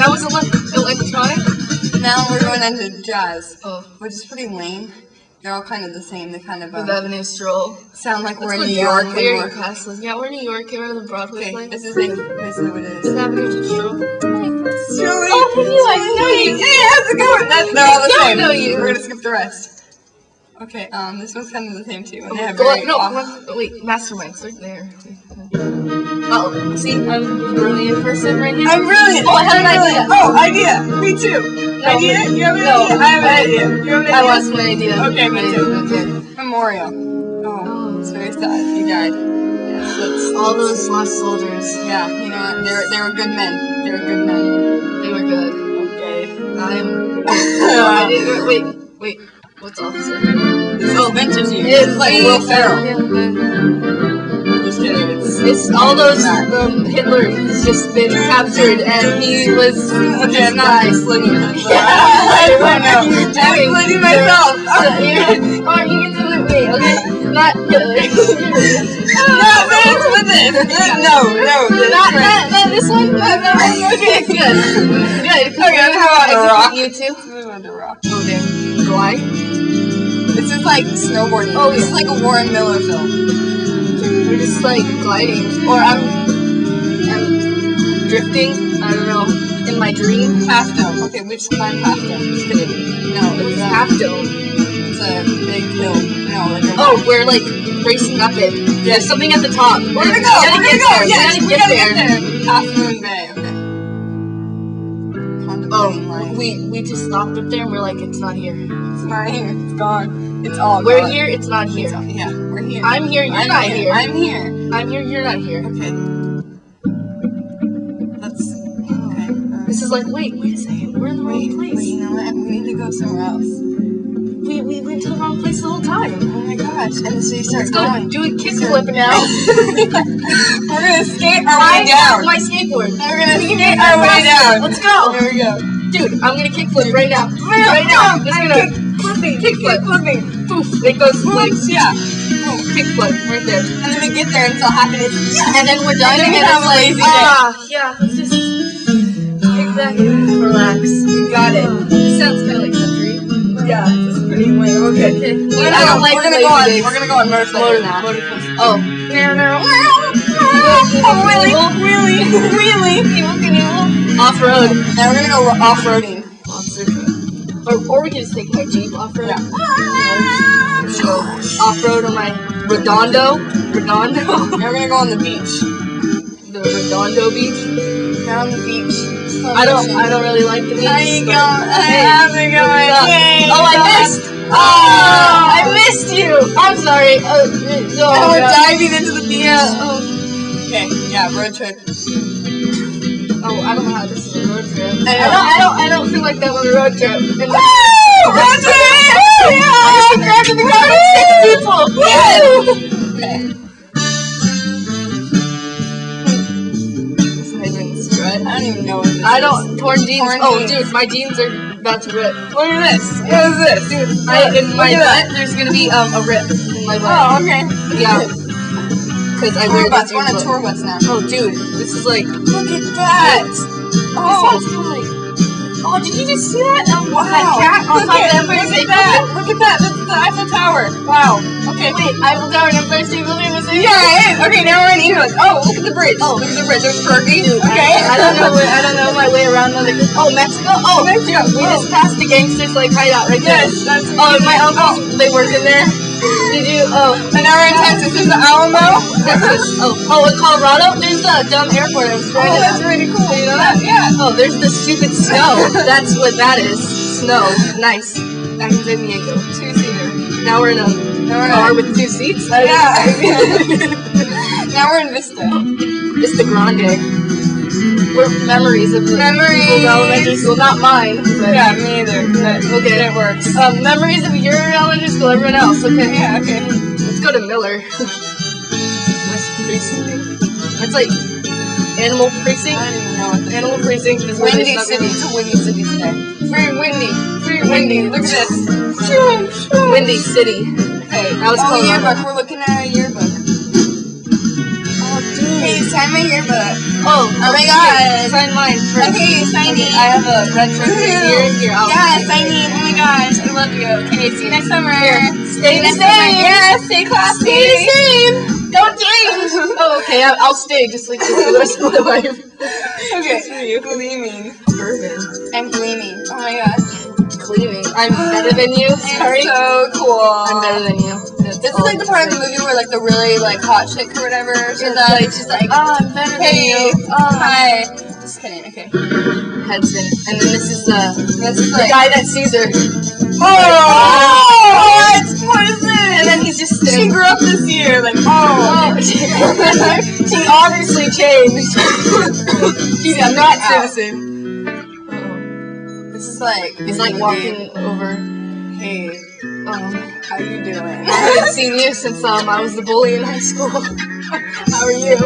That was electronic. Now we're going into jazz, Oh, which is pretty lame. They're all kind of the same. They kind of with Avenue Stroll. sound like we're in Let's New go York. down. And We're we're in Castle. Yeah, we're in New York. Here on the Broadway okay. play. This is basically what it is. Is Avenue Stroll? Joey. Oh, I know you. Hey, how's it going? They're all the Yeah, I same. know you. We're gonna skip the rest. Okay, this one's kind of the same too. And they have Go very on, no, off- wait, Masterminds right there. Oh, see, I'm brilliant person right here. I'm brilliant. Oh, I have an idea. Oh, idea. Me too. No. Idea? You have an No. idea? I have an idea. You have an idea? I lost my idea. Okay, me too. Okay. Memorial. Oh, it's very sad. He died. Yes, that's All those lost soldiers, yeah. You know what? They were good men. They were good men. they were good. Okay. Wait. What's officer? This is vintage you. It's It's like Will Ferrell. Yeah, Just kidding. it's all those Hitler has just been captured and he was Okay, I'm not slinging this. I don't know. I'm slinging myself. Oh, you can do it with me, okay? Not Hitler. No, but it's with this. No. Not this one? Okay, good. Okay, how about a rock? You too? Move on to rock. Oh, damn. Glide? This is like snowboarding. Oh, This is like a Warren Miller film. We're just like gliding. Or I'm drifting. I don't know. In my dream. Half Dome. Okay, we just climbed Half Dome. Just kidding. No, What's it's half dome? It's a big hill. No, like a Oh, we're like racing up it. There's something at the top. We're gonna go. We gotta We're get gonna go. there. Yes, We gotta get there. Half Moon Bay. Okay. Oh, Contemplating life. we just stopped up there and we're like, it's not here. It's not here. It's gone. It's all We're gone. here, it's not here. Yeah, we're here. I'm here, you're not here. I'm here. I'm here, you're not here. Okay. That's okay. This is like, wait a second, we're in the wrong Wait, place. you know what? We need to go somewhere else. We went to the wrong place the whole time. Oh my gosh! And so you start Let's go going. do a kickflip now. We're gonna skate our way I down. have my skateboard. We're gonna skate our way down. Let's go. There we go. Dude, I'm gonna kickflip right now. Right now. Just gonna Kickflipping. poof. It goes like Yeah. kickflip right there. And then we get there and it's all happy. And then we're done And then we and have it's a like, lazy day. yeah, let's just kick back and relax. We got it. It sounds kind of like country. Yeah, it's pretty lame. Okay. I don't like We're gonna lazy go on. days. We're gonna go on motorcycle. More than that. Oh. Really? Off-road. Now we're gonna go off-roading. Or we can just take my Jeep off-road. Yeah. Just go off-road on my Redondo. Now we're gonna go on the beach. The Redondo Beach. We're on the beach. I don't really like the beach. How you but- going? Hey, How's it going? what's up? Yay. Oh, I missed! Oh, I missed you! I'm sorry. Now we're diving into the beach. Yeah. Okay. Yeah. Road trip. Oh, I don't know how this is a road trip. I I don't feel like that was a road trip. And Woo! Road trip! I grabbed the car and stick people. Yes. Okay. Strut. I don't even know what this is. I don't torn jeans. Torn Oh, jeans. dude, my jeans are about to rip. Look at this. What is this? Dude, in my Look at that. butt, there's gonna be a rip in my butt. Oh, okay. Yeah, because I wear Tour bus. this We're on a earbud. tour bus now. Oh, dude, this is like. Look at that. Oh, oh, did you just see that? Wow. That cat on top of the Empire State Building? Look at that. That's the Eiffel Tower. Wow. Okay. Wait, Eiffel Tower and Empire State Building was in Yeah, it is. Okay, now we're in England. Oh, look at the bridge. Oh. Look at the bridge. There's Fergie. Dude, Okay. I don't know my way around other. Oh, Mexico. Oh, Mexico. we just passed the gangsters like hideout right there. Yes, that's Oh, and my uncles, they worked in there. Did you? Oh, And now we're in Texas. There's the Alamo. Texas. Oh, in Colorado, there's the dumb airport I was Oh, driving. that's really cool. You know that? Yeah. Oh, there's the stupid snow. That's what that is. Snow. Nice. Diego. Two-seater. Now we're in a car with 2 seats. Yeah. Now we're in Vista. Vista Grande. We're memories of the people's elementary school. Not mine. But Yeah, me either. But Okay. it works. Memories of your elementary school. Everyone else. Okay. Yeah, okay. Let's go to Miller. West Precinct. It's like Animal Precinct. I don't even know what the Animal Precinct is where Windy they stuck City. in. It's a windy city today. Very windy. Very Windy. windy. Look at this. Windy City. Hey, That was oh, Colorado. yearbook. We're looking at a yearbook. Oh, dude. Hey, sign my yearbook. Oh my god. Sign mine first. Okay, sign me. I have a red shirt here. Yeah, sign me. Oh my gosh, I love you. Okay, see you next summer. Stay the same. Yeah, stay classy. Stay the same. Don't change. Oh, okay. I'll stay just like this for the rest of my life. Okay, gleaming. Perfect. I'm gleaming. Oh my gosh. Cleaning. I'm better than you. Sorry. So cool. I'm better than you. This is like the part of the movie where like the really like hot chick or whatever shows up. She's like, oh, I'm better than hey, you. hi. Just kidding. Okay. Heads in. And then this is the like, guy that sees her. What is this? And then he's just She grew up this year. Like, she obviously changed. She's not citizen. This is like He's like walking over. Hey, how you doing? I haven't seen you since I was the bully in high school. How are you?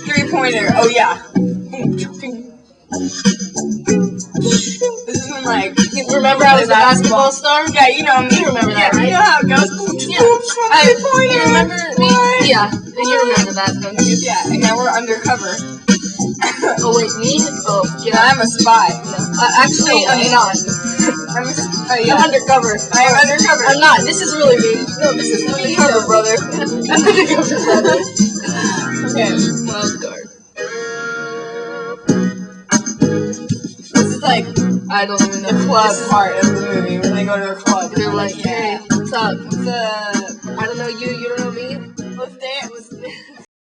3-pointer. Oh yeah. This is when like remember I was the basketball star? Yeah, you know me. You remember that, right? You know how it goes. Yeah. You remember me? Yeah. You remember that, don't you? Yeah. And now we're undercover. Oh wait, me? Oh Yeah, I'm a spy. Actually, I'm not. I'm I'm undercover. I am undercover. I'm not. This is really me. No, this is undercover, brother. Undercover, brother. Okay. Wild card. This is like I don't even know. the club part of the movie when they go to a club. They're like, hey, what's up? What's up? I don't know you. You don't know